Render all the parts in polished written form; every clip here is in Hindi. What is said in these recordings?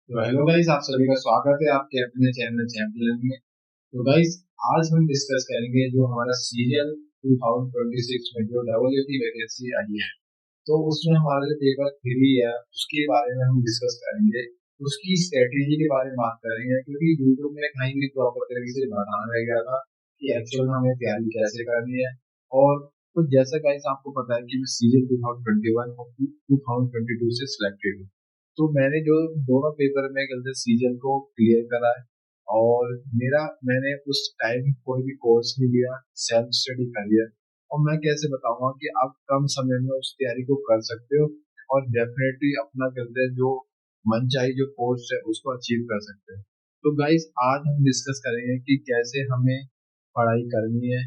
तो हेलो गाइस, आप सभी का स्वागत है आपके अपने चैनल चैंपियन में। तो गाइस, आज हम डिस्कस करेंगे जो हमारा सीरियल 2026 में जो डबल की वैकेंसी आई है। तो उसमें हमारा जो पेपर 3 है उसके बारे में हम डिस्कस करेंगे। उसकी स्ट्रेटेजी के बारे में बात करेंगे, क्योंकि यूट्यूब में कहीं भी प्रॉपर तरीके से बताना रह गया था कि एक्चुअल में हमें तैयारी कैसे करनी है। और तो जैसा गाइस आपको पता है कि मैं सीरियल 2021 और 2022 से सिलेक्टेड हूँ। तो मैंने जो दोनों पेपर में कल से सीजन को क्लियर करा है। और मैंने उस टाइम कोई भी कोर्स नहीं लिया, सेल्फ स्टडी करी है। और मैं कैसे बताऊंगा कि आप कम समय में उस तैयारी को कर सकते हो और डेफिनेटली अपना कहते हैं जो मनचाही जो कोर्स है उसको अचीव कर सकते हैं। तो गाइस, आज हम डिस्कस करेंगे कि कैसे हमें पढ़ाई करनी है,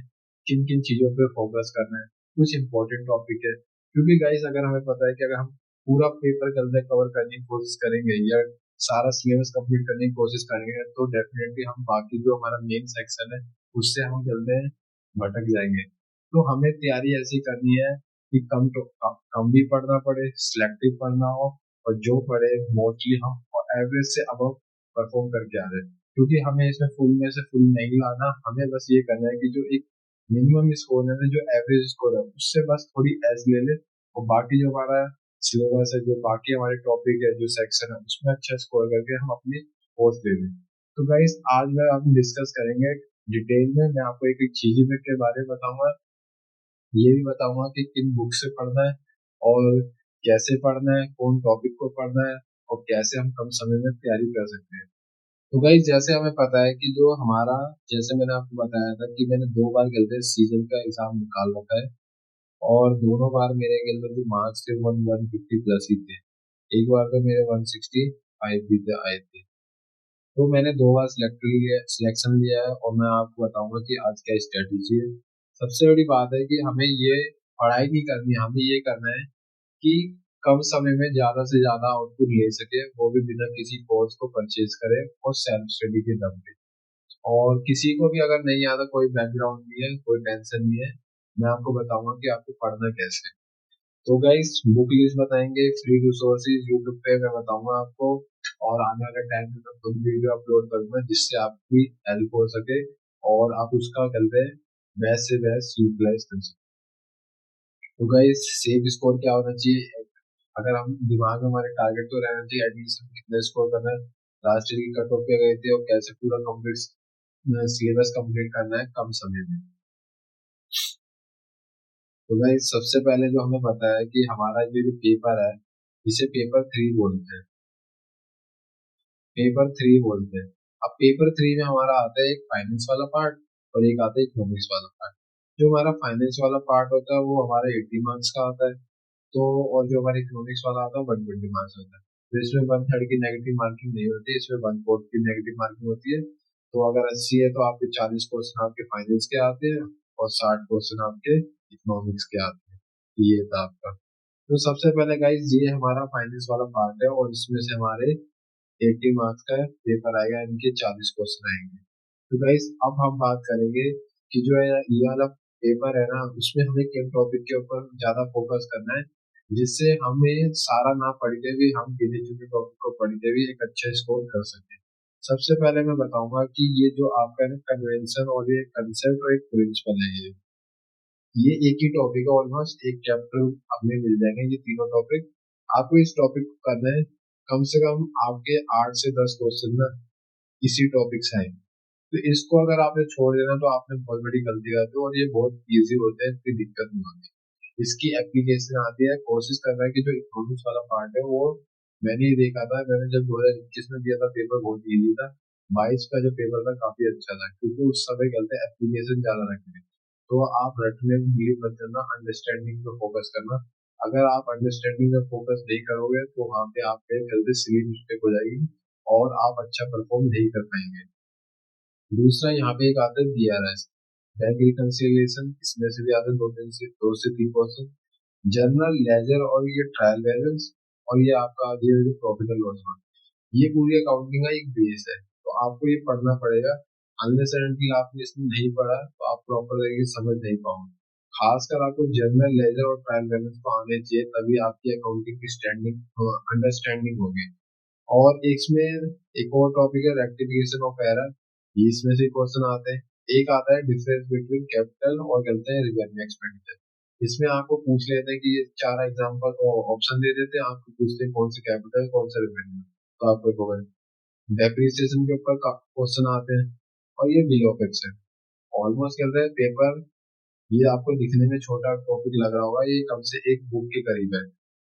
किन किन चीजों पे फोकस करना है। कुछ इंपॉर्टेंट टॉपिक है, क्योंकि गाइस अगर हमें पता है कि अगर हम पूरा पेपर कल तक कवर करने की कोशिश करेंगे या सारा सिलेबस कंप्लीट करने की कोशिश करेंगे तो डेफिनेटली हम बाकी जो हमारा मेन सेक्शन है उससे हम जल्दी भटक जाएंगे। तो हमें तैयारी ऐसी करनी है कि कम भी पढ़ना पड़े, सिलेक्टिव पढ़ना हो, और जो पढ़े मोस्टली हम एवरेज से अबव परफॉर्म करके आ रहे हैं। क्योंकि हमें इसमें फुल में से फुल नहीं लाना, हमें बस ये करना है कि जो एक मिनिमम स्कोर है, जो एवरेज स्कोर है उससे बस थोड़ी एज ले ले। और बाकी जो हमारा सिलेबस है, जो बाकी हमारे टॉपिक है, जो सेक्शन है उसमें अच्छा स्कोर करके हम अपनी पोस्ट ले लें। तो गाइस, आज मैं हम डिस्कस करेंगे डिटेल में। मैं आपको एक एक चीज के बारे में बताऊंगा, ये भी बताऊंगा कि किन बुक से पढ़ना है और कैसे पढ़ना है, कौन टॉपिक को पढ़ना है, और कैसे हम कम समय में तैयारी कर सकते हैं। तो गाइस, जैसे हमें पता है कि जो हमारा, जैसे मैंने आपको बताया था कि मैंने 2 बार गलते सीजन का एग्जाम निकाल रखा है। और दोनों बार मेरे के अंदर जो मार्क्स थे 150 प्लस ही थे। एक बार तो मेरे 165 भी थे आए थे। तो मैंने 2 बार सिलेक्शन लिया है, और मैं आपको बताऊंगा कि आज क्या स्ट्रेटेजी है। सबसे बड़ी बात है कि हमें ये पढ़ाई नहीं करनी है, हमें ये करना है कि कम समय में ज्यादा से ज्यादा आउटपुट ले सके, वो भी बिना किसी कोर्स को परचेज करे और सेल्फ स्टडी के दम पे। और किसी को भी अगर नहीं आता, कोई बैकग्राउंड नहीं है, कोई टेंशन नहीं है, मैं आपको बताऊंगा कि आपको पढ़ना कैसे है। तो गाइस, बुक लिस्ट बताएंगे, फ्री रिसोर्सेज यूट्यूब पे मैं बताऊंगा आपको। और आने वाले टाइम में मैं खुद वीडियो अपलोड करूंगा जिससे आपकी हेल्प हो सके और आप उसका कहते हैं बेस्ट से बेस्ट यूटिलाइज कर सकें। तो गाइस, सेव स्कोर क्या होना चाहिए? अगर हम दिमाग में हमारे टारगेट तो रहना चाहिए एटलीस्ट कितना स्कोर करना है, लास्ट ईयर की कट ऑफ पे गए थे और कैसे पूरा कंप्लीट सिलेबस कंप्लीट करना है कम समय में। तो गाइस, सबसे पहले जो हमें पता है कि हमारा जो पेपर है इसे पेपर 3 बोलते हैं। पेपर 3 बोलते हैं। अब पेपर 3 में हमारा आता है एक फाइनेंस वाला पार्ट और एक आता है इकोनॉमिक्स वाला पार्ट। जो हमारा फाइनेंस वाला पार्ट होता है वो हमारा 80 मार्क्स का आता है। तो और जो हमारा इकोनॉमिक्स वाला आता है 120 मार्क्स होता है। तो इसमें 1/3 की नेगेटिव मार्किंग नहीं होती, इसमें 1/4 की नेगेटिव मार्किंग होती है। तो अगर 80 है तो आपके 40 क्वेश्चन आपके फाइनेंस के आते हैं और 60 क्वेश्चन आपके इकोनॉमिक्स के आते हैं। तो ये था आपका। तो सबसे पहले गाइस, ये हमारा फाइनेंस वाला पार्ट है और इसमें से हमारे 80 मार्क्स का पेपर आएगा, इनके 40 क्वेश्चन आएंगे। तो गाइस, अब हम बात करेंगे कि जो है ये वाला पेपर है ना, उसमें हमें किन टॉपिक के ऊपर ज्यादा फोकस करना है, जिससे हमें सारा ना पढ़ते हुए हम गिने चुने टॉपिक को पढ़ते हुए एक अच्छा स्कोर कर सकें। सबसे पहले मैं बताऊंगा कि ये जो आपका ना कन्वेंशन और ये कंसेप्ट और एक प्रिंसिपल है, ये एक ही टॉपिक है, ऑलमोस्ट एक चैप्टर हमें मिल जाएंगे ये तीनों टॉपिक। आपको इस टॉपिक को करना है, कम से कम आपके 8 से 10 क्वेश्चन ना इसी टॉपिक से आएंगे। तो इसको अगर आपने छोड़ देना तो आपने बहुत बड़ी गलती करते हो, और ये बहुत इजी होता है, इतनी दिक्कत नहीं होती। इसकी एप्लीकेशन आती है, कोशिश करना है कि जो इकोनॉमिक्स वाला पार्ट है वो, मैंने ये देखा था, मैंने जब 2021 में दिया था पेपर बहुत इजी था। 22 का जो पेपर था काफी अच्छा था, क्योंकि उस समय कहते हैं एप्लीकेशन ज्यादा रखते। तो आप रटने में बिलीव मत करना, अंडरस्टैंडिंग पे फोकस करना। अगर आप अंडरस्टैंडिंग पे फोकस नहीं करोगे तो वहाँ पे आपके जल्दी सिली मिस्टेक हो जाएगी और आप अच्छा परफॉर्म नहीं कर पाएंगे। दूसरा यहाँ पे एक आता है बीआरएस, बैंक रिकंसिलिएशन, इसमें से भी आते हैं 2 से 3 क्वेश्चन। जनरल लेजर और ये ट्रायल बैलेंस, और ये आपका ये जो प्रॉफिट एंड लॉस, ये पूरी अकाउंटिंग का एक बेस है, तो आपको ये पढ़ना पड़ेगा। अनलेस एंड अनटिल आपने इसमें नहीं पढ़ा तो आप प्रॉपर तरीके से समझ नहीं पाओगे। खासकर आपको जनरल लेजर और ट्रायल बैलेंस तो आने चाहिए, तभी आपकी अकाउंटिंग की स्टैंडिंग अंडरस्टैंडिंग होगी। और इसमें एक और टॉपिक है रेक्टिफिकेशन ऑफ एरर, इसमें से क्वेश्चन आते हैं। एक आता है डिफरेंस बिटवीन कैपिटल और कहते हैं रिवेन्यू एक्सपेंडिचर। इसमें आपको पूछ लेते हैं कि ये चार एग्जांपल ऑप्शन दे देते हैं, आपको पूछते हैं कौन से कैपिटल कौन सा रिवेन्यू, तो आपको होगा डेप्रिसिएशन के ऊपर क्वेश्चन आते हैं। और ये बिल ऑफ एक्सचेंज ऑलमोस्ट कहते हैं पेपर, ये आपको दिखने में छोटा टॉपिक लग रहा होगा, ये कम से एक बुक के करीब है।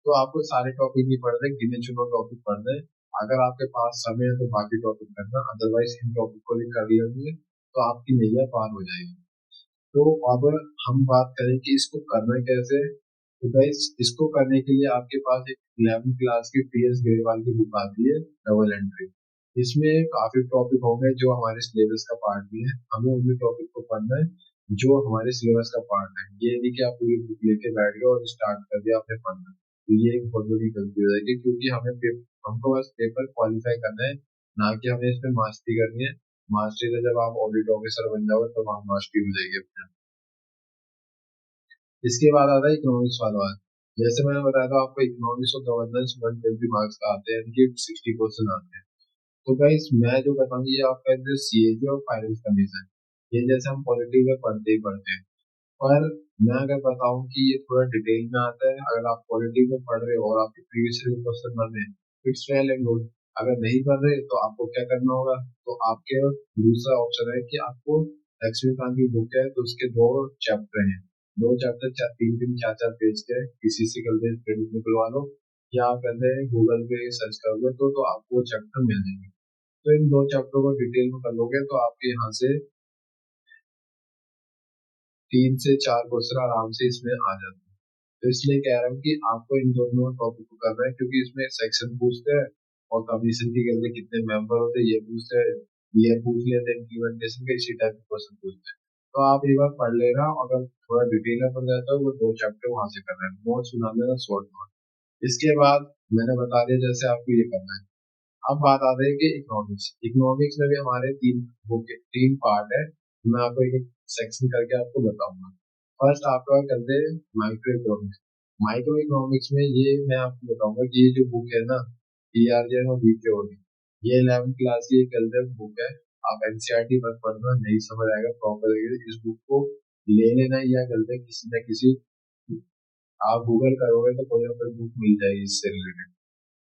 तो आपको सारे टॉपिक नहीं पढ़ने, गिने चुने टॉपिक पढ़ने। अगर आपके पास समय है तो बाकी टॉपिक करना, अदरवाइज इन टॉपिक को भी कर लेंगे तो आपकी नैया पार हो जाएगी। तो अब हम बात करें कि इसको करना कैसे। तो गाइस इसको करने के लिए आपके पास एक 11वीं क्लास की टीएस ग्रेवाल की बुक आती है, डबल एंट्री। इसमें काफी टॉपिक होंगे जो हमारे सिलेबस का पार्ट भी है, हमें उन्हीं टॉपिक को पढ़ना है जो हमारे सिलेबस का पार्ट है। ये नहीं कि आप पूरी बुक लेके बैठ गए और स्टार्ट कर दिया आपने पढ़ना, तो ये एक बहुत बड़ी गलती हो जाएगी, क्योंकि हमको बस पेपर क्वालिफाई करना है, ना कि हमें इसमें मास्टरी करनी है। मास्टरी से जब आप ऑडिट ऑफिसर बन जाओगे तब वहाँ मास्टरी हो जाएगी अपने। इसके बाद आता है इकोनॉमिक्स वाला बात। जैसे मैंने बताया था आपको, इकोनॉमिक्स और गवर्नेंस 120 मार्क्स का आते हैं, इनके 60 क्वेश्चन आते हैं। तो गाइस मैं जो बताऊंगी ये आपका जो सीएजी और फाइनेंस कमीशन, ये जैसे हम पॉलिटी में पढ़ते ही पढ़ते हैं। पर मैं अगर बताऊं कि ये थोड़ा डिटेल में आता है, अगर आप पॉलिटी में पढ़ रहे हो और आपके प्रीवियस ईयर क्वेश्चन बन रहे हैं, इट्स वेल एंड गुड। अगर नहीं पढ़ रहे तो आपको क्या करना होगा, तो आपके दूसरा ऑप्शन है कि आपको लक्ष्मीकांत की बुक है, तो उसके दो चैप्टर हैं, दो चैप्टर तीन तीन चार चार पेज के हैं, किसी से कल प्रिंट निकलवा लो, या आप कहते हैं गूगल पे सर्च करोगे तो आपको चैप्टर मिल जाएंगे। तो इन दो चैप्टर को डिटेल में कर लोगे तो आपके यहाँ से 3 से 4 क्वेश्चन आराम से इसमें आ जाते हैं। तो इसलिए कह रहा हूँ कि आपको इन दोनों टॉपिक को करना है, क्योंकि इसमें सेक्शन पूछते हैं और कमीशन की कहते हैं कितने मेंबर होते हैं ये पूछते हैं, ये पूछ लेते हैं इम्प्लीमेंटेशन के, इसी टाइप के क्वेश्चन पूछते हैं। तो आप एक बार पढ़ लेना, अगर थोड़ा डिटेल में पढ़ जाता है वो दो चैप्टर वहां से करना है, नोट्स बना लेना शॉर्ट नोट। इसके बाद मैंने बता दिया जैसे आपको ये करना है। अब बात आती है कि इकोनॉमिक्स, इकोनॉमिक्स में भी हमारे तीन पार्ट है। मैं आपको एक सेक्शन करके आपको बताऊंगा। फर्स्ट आपका करते हैं माइक्रो इकोनॉमिक्स। माइक्रो इकोनॉमिक्स में ये मैं आपको बताऊंगा कि ये जो बुक है ना, टीआरजे और बीकेओडी, ये 11th क्लास की एक बुक है। आप एनसीईआरटी मत पढ़ना, नहीं समझ आएगा प्रॉपर। इस बुक को ले लेना, या गलते किसी न किसी, आप गूगल करोगे तो कोई ना कोई बुक मिल जाएगी इससे रिलेटेड।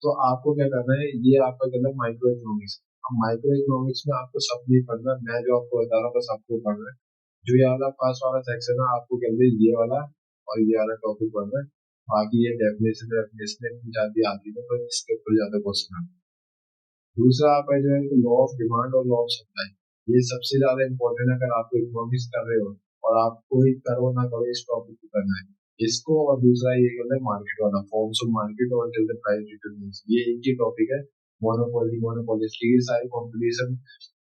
तो आपको क्या करना है, ये आपका कहना है माइक्रो इकोनॉमिक्स। अब माइक्रो इकोनॉमिक्स में आपको सब नहीं पढ़ना, मैं जो आपको बता रहा हूँ बस आपको पढ़ना है। जो ये वाला पास वाला सेक्शन है आपको कहते हैं ये वाला और ये वाला टॉपिक पढ़ना है। बाकी ये डेफिनेशन डेफिनेशन इतनी ज्यादा आती है तो इसके ऊपर ज्यादा क्वेश्चन आते हैं। दूसरा आपका जो है लॉ ऑफ डिमांड और लॉ ऑफ सप्लाई, ये सबसे ज्यादा इंपॉर्टेंट है अगर आपको इकोनॉमिक्स कर रहे हो और आपको ही करो ना करो इस टॉपिक को करना है इसको। और दूसरा ये कहते हैं मार्केट वाला, फॉर्म्स ऑफ मार्केट और कहते हैं प्राइस डिटरमिनेशन, ये एक ही टॉपिक है। मोनोपोली मोनोपोलिस्ट, ये सारे कॉम्पिटिशन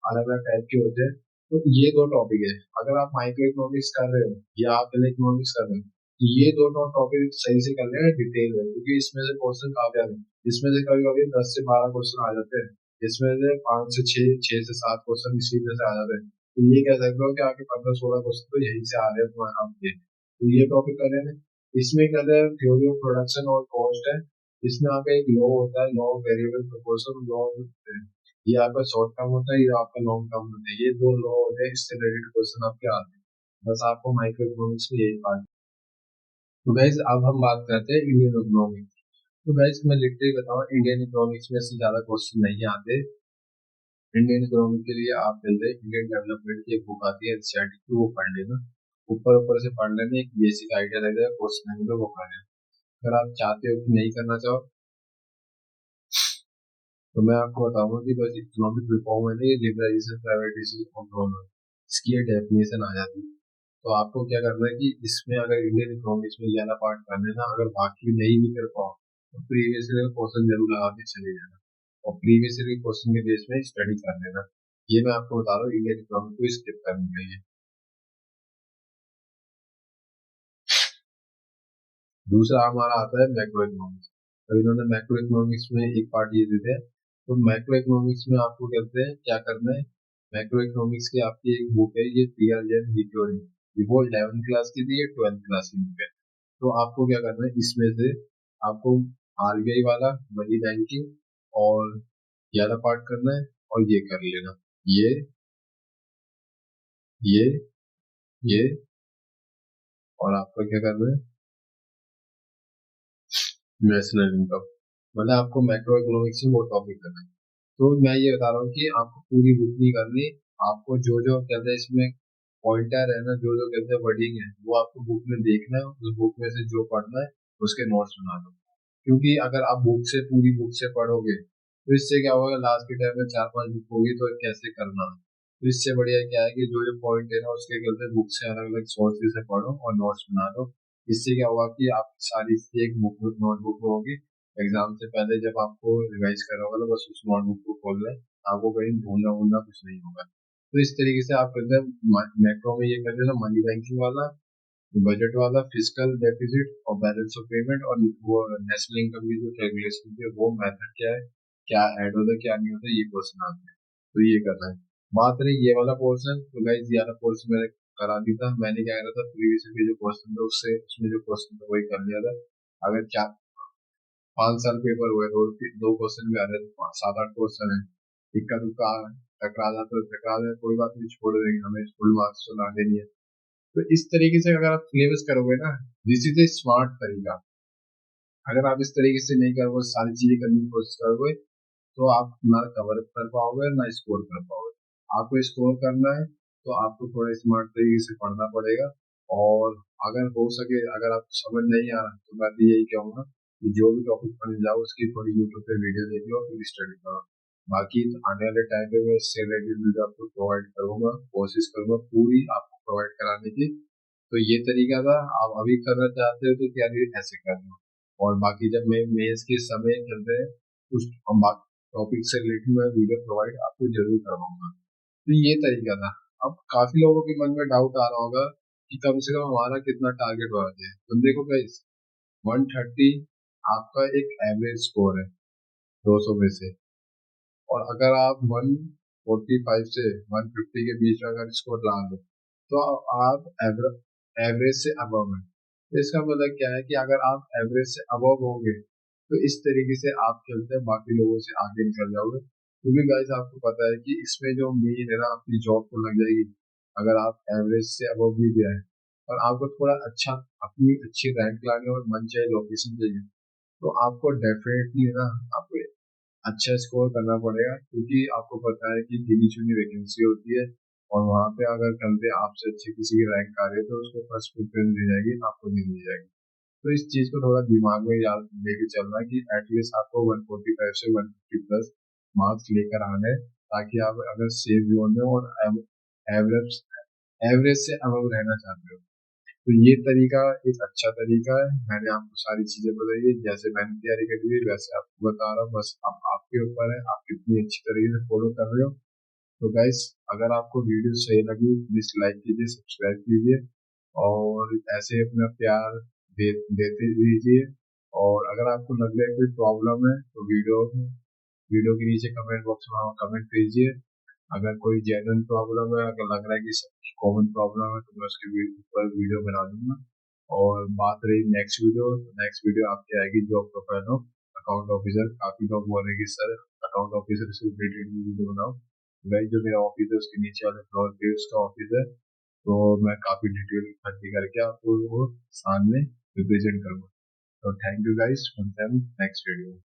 अलग अलग टाइप के होते हैं। तो ये दो टॉपिक है, अगर आप माइक्रो इकोनॉमिक्स कर रहे हो या आप इकोनॉमिक्स कर रहे हो, तो ये दोनों टॉपिक सही से कर लेना डिटेल में, क्योंकि इसमें से क्वेश्चन काफी आते हैं। इसमें से कभी कभी 10 से 12 क्वेश्चन आ जाते हैं, इसमें से 5 से 6, 6 से 7 क्वेश्चन इसी में से आ जाते हैं। तो ये कह सकते हो कि आगे 15-16 क्वेश्चन तो यहीं से आ रहे हैं तुम्हारे आपके। तो ये टॉपिक कर लेना। इसमें कहते हैं थ्योरी ऑफ प्रोडक्शन और कॉस्ट है। इसमें आपका एक लॉ होता है, law of variable proportion, law, ये आपका शॉर्ट टर्म होता है, ये आपका लॉन्ग टर्म होता है। ये दो लॉ होते हैं, इससे रिलेटेड क्वेश्चन आपके आते हैं। बस आपको माइक्रो इकोनॉमिक्स में यही पार्ट। तो गाइज अब हम बात करते हैं इंडियन इकोनॉमिक्स। तो गाइज मैं लिखते ही बताऊँ, इंडियन इकोनॉमिक्स में से ज्यादा क्वेश्चन नहीं आते। इंडियन इकोनॉमिक के लिए आप मिलते इंडियन डेवलपमेंट की एक बुक आती है एनसीईआरटी की, वो पढ़ लेना। ऊपर ऊपर से पढ़ लेना, एक बेसिक आइडिया लग जाएगा क्वेश्चन में, वो कर लेना। अगर आप चाहते हो कि नहीं करना चाहो तो मैं आपको बताऊंगा कि बस इकोनॉमिक रिफॉर्म है ना, ये लिबरलाइजेशन प्राइवेटाइजेशन ऑफ गवर्नमेंट, इसकी ये डेफिनेशन आ जाती है। तो आपको क्या करना है कि इसमें अगर इंडियन इकोनॉमिक्स में ये वाला पार्ट कर लेना, अगर बाकी नहीं भी कर पाओ तो प्रीवियस ईयर क्वेश्चन जरूर लगा के चले जाना, और प्रीवियस ईयर के क्वेश्चन के बेस में स्टडी कर लेना। ये मैं आपको बता रहा हूँ, इंडियन इकोनॉमिक को स्किप करनी चाहिए। दूसरा हमारा आता है मैक्रो इकोनॉमिक्स। तो इन्होंने मैक्रो इकोनॉमिक्स में एक पार्ट ये देते हैं। तो मैक्रो इकोनॉमिक्स में आपको कहते हैं क्या करना है। मैक्रो इकोनॉमिक्स की आपकी एक बुक है, ये पीआर जैन थ्योरी, ये वो 11th क्लास की थी, ये 12th क्लास की बुक है। तो आपको क्या करना है, इसमें से आपको आरबीआई वाला, मनी बैंकिंग और ये वाला पार्ट करना है और ये कर लेना, ये ये ये, और आपका क्या करना है, नेशनल इनकम, मतलब आपको मैक्रो इकोनॉमिक्स में वो टॉपिक करना है। तो मैं ये बता रहा हूँ कि आपको पूरी बुक नहीं करनी, आपको जो जो कहते हैं इसमें पॉइंटर है ना, जो जो कहते हैं वर्डिंग है, वो आपको बुक में देखना है, उस बुक में से जो पढ़ना है उसके नोट्स बना लो। क्योंकि अगर आप बुक से पूरी बुक से पढ़ोगे तो इससे क्या होगा, लास्ट के टाइम में चार पांच बुक होगी तो कैसे करना है। तो इससे बढ़िया क्या है कि जो जो पॉइंट है ना उसके कहते हैं बुक से अलग अलग सोर्सेज से पढ़ो और नोट्स बना लो। इससे क्या होगा कि आप सारी चीजें एक बुक नोटबुक में होगी, एग्जाम से पहले जब आपको रिवाइज करना होगा तो बस उस नोटबुक को खोल लें, आपको कहीं ढूंढना वूढना कुछ नहीं होगा। तो इस तरीके से आप कहते हैं मैक्रो में ये करते हैं ना, मनी बैंकिंग वाला, बजट वाला, फिजिकल डेफिसिट और बैलेंस ऑफ पेमेंट, और वो नेशनल इनकम की जो कैलकुलेशन थी वो मेथड क्या है, क्या ऐड होता है क्या नहीं होता, ये क्वेश्चन आते हैं। तो ये करना है। बात रही ये वाला पोर्शन, तो गाइस ये वाला पोर्शन मैंने करा दी था। मैंने क्या करा था, प्रीवियस के जो क्वेश्चन थे उससे उसमें जो क्वेश्चन था वही कर लिया था। अगर चार 5 साल पेपर हुए तो दो क्वेश्चन भी आ रहे थे, 7 8 क्वेश्चन है, इक्का दुक्का टकरा जाता तो टकरा जाए, कोई बात नहीं, छोड़ देंगे, हमें फुल मार्क्स तो लाने नहीं है। तो इस तरीके से अगर आप सिलेबस करोगे ना, दिस इज ए स्मार्ट तरीका। अगर आप इस तरीके से नहीं करोगे, सारी चीजें करने की कोशिश करोगे, तो आप ना कवर कर पाओगे ना स्कोर कर पाओगे। आपको स्कोर करना है तो आपको थोड़ा स्मार्ट तरीके से पढ़ना पड़ेगा। और अगर हो सके, अगर आपको समझ नहीं आ रहा तो मैं भी यही कहूंगा कि जो भी टॉपिक पढ़ने जाओ उसकी थोड़ी यूट्यूब पे वीडियो देख लो, फिर स्टडी करो। बाकी तो आने वाले टाइम पे मैं इससे रिलेटेड वीडियो आपको प्रोवाइड करूंगा, कोशिश करूंगा पूरी आपको प्रोवाइड कराने की। तो ये तरीका था, आप अभी करना चाहते हो तो तैयारी ऐसे करना। और बाकी जब मैं मेंस के समय चलते हैं कुछ टॉपिक से रिलेटेड मैं वीडियो प्रोवाइड आपको जरूर करवाऊंगा। तो ये तरीका था। अब काफी लोगों के मन में डाउट आ रहा होगा कि कम से कम हमारा कितना टारगेट होना चाहिए। तो देखो गाइस, 130 आपका एक एवरेज स्कोर है 200 में से, और अगर आप 145 से 150 के बीच में अगर स्कोर ला दो तो आप एवरेज से अबव है। तो इसका मतलब क्या है कि अगर आप एवरेज से अबव होंगे तो इस तरीके से आप खेलते हैं बाकी लोगों से आगे निकल जाओगे। क्योंकि गाइस आपको पता है कि इसमें जो मेन है ना, आपकी जॉब तो लग जाएगी अगर आप एवरेज से अबव भी गए हैं। और आपको थोड़ा अच्छा, अपनी अच्छी रैंक लाने और मन चाहे लोकेशन चाहिए, तो आपको डेफिनेटली ना आपको अच्छा स्कोर करना पड़ेगा। क्योंकि आपको पता है कि गिनी चुनी वैकेंसी होती है, और वहां पे अगर कंपनी आपसे अच्छी किसी की रैंक आ रही है तो उसको फर्स्ट प्रेफरेंस दी जाएगी, आपको नहीं दी जाएगी। तो इस चीज को थोड़ा दिमाग में याद लेके चलना है कि एटलीस्ट आपको 145 से 150 प्लस मार्क्स लेकर आने हैं, ताकि आप अगर सेफ जोन में और एवरेज एवरेज से अबव रहना चाहते हो। तो ये तरीका एक अच्छा तरीका है। मैंने आपको सारी चीजें बताई है, जैसे मैंने तैयारी करी है वैसे आपको बता रहा हूँ, बस अब आपके ऊपर है आप कितनी अच्छी तरीके से फॉलो कर रहे हो। तो गाइस, अगर आपको वीडियो सही लगी प्लीज लाइक कीजिए, सब्सक्राइब कीजिए, और ऐसे अपना प्यार देते रहिए। और अगर आपको लग रहा है कोई प्रॉब्लम है तो वीडियो के नीचे कमेंट बॉक्स में कमेंट कीजिए। अगर कोई जेन्युइन प्रॉब्लम है, अगर लग रहा है कि सबकी कॉमन प्रॉब्लम है, तो मैं उसके ऊपर वीडियो बना दूंगा। और बात रही नेक्स्ट वीडियो, तो नेक्स्ट वीडियो आपकी आएगी job profile of account officer. काफी लोग बोल रहे हैं कि सर अकाउंट ऑफिसर से रिलेटेड वीडियो बनाओ। भाई जो मेरा ऑफिस है उसके नीचे वाले फ्लोर पे उसका ऑफिस है, तो मैं काफी डिटेल इकट्ठी करके आपको वो सामने रिप्रेजेंट करूंगा। तो थैंक यू गाइस, मिलते हैं नेक्स्ट वीडियो।